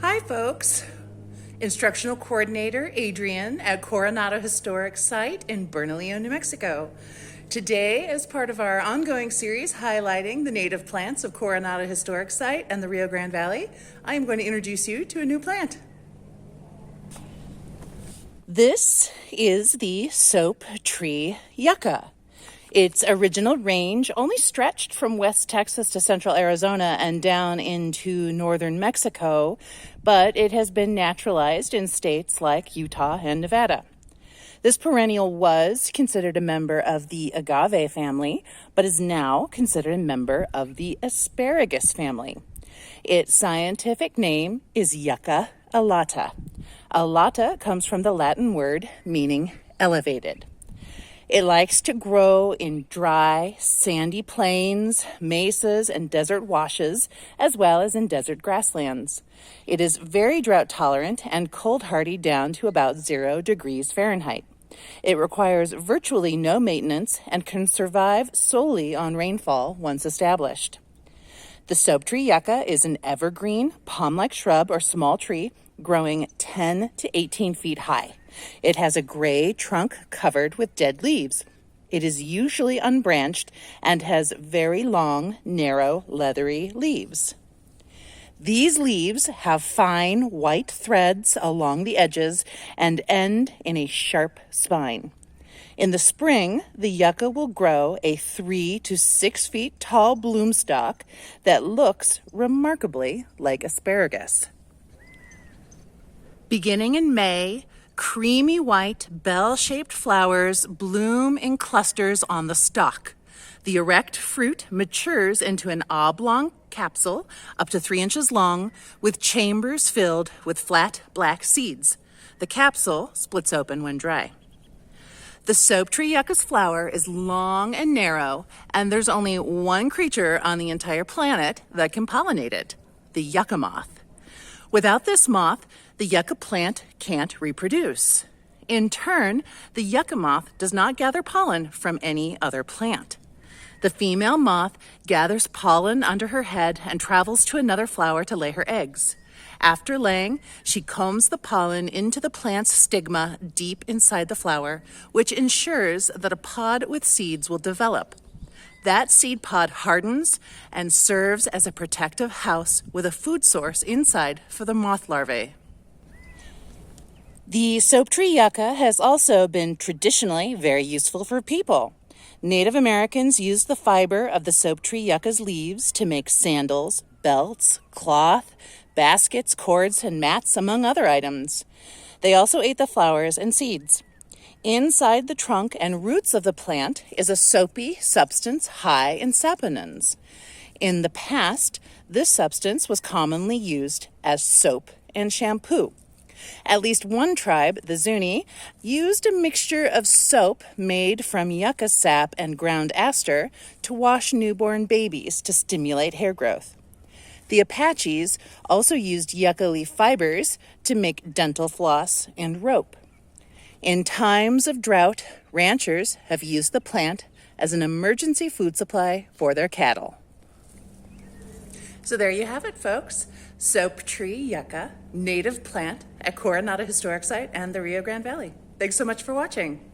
Hi folks, Instructional Coordinator Adrian at Coronado Historic Site in Bernalillo, New Mexico. Today, as part of our ongoing series highlighting the native plants of Coronado Historic Site and the Rio Grande Valley, I am going to introduce you to a new plant. This is the Soaptree Yucca. Its original range only stretched from West Texas to central Arizona and down into northern Mexico, but it has been naturalized in states like Utah and Nevada. This perennial was considered a member of the agave family, but is now considered a member of the asparagus family. Its scientific name is Yucca Alata. Alata comes from the Latin word meaning elevated. It likes to grow in dry, sandy plains, mesas, and desert washes, as well as in desert grasslands. It is very drought tolerant and cold hardy down to about 0 degrees Fahrenheit. It requires virtually no maintenance and can survive solely on rainfall once established. The Soaptree Yucca is an evergreen, palm-like shrub or small tree growing 10 to 18 feet high. It has a gray trunk covered with dead leaves. It is usually unbranched and has very long, narrow, leathery leaves. These leaves have fine white threads along the edges and end in a sharp spine. In the spring, the yucca will grow a 3 to 6 feet tall bloom stalk that looks remarkably like asparagus. Beginning in May, creamy white bell-shaped flowers bloom in clusters on the stalk. The erect fruit matures into an oblong capsule up to 3 inches long with chambers filled with flat black seeds. The capsule splits open when dry. The Soaptree Yucca's flower is long and narrow, and there's only one creature on the entire planet that can pollinate it, the Yucca Moth. Without this moth, the yucca plant can't reproduce. In turn, the yucca moth does not gather pollen from any other plant. The female moth gathers pollen under her head and travels to another flower to lay her eggs. After laying, she combs the pollen into the plant's stigma deep inside the flower, which ensures that a pod with seeds will develop. That seed pod hardens and serves as a protective house with a food source inside for the moth larvae. The Soaptree Yucca has also been traditionally very useful for people. Native Americans used the fiber of the Soaptree Yucca's leaves to make sandals, belts, cloth, baskets, cords, and mats, among other items. They also ate the flowers and seeds. Inside the trunk and roots of the plant is a soapy substance high in saponins. In the past, this substance was commonly used as soap and shampoo. At least one tribe, the Zuni, used a mixture of soap made from yucca sap and ground aster to wash newborn babies to stimulate hair growth. The Apaches also used yucca leaf fibers to make dental floss and rope. In times of drought, ranchers have used the plant as an emergency food supply for their cattle. So there you have it, folks. Soaptree Yucca, native plant at Coronado Historic Site and the Rio Grande Valley. Thanks so much for watching.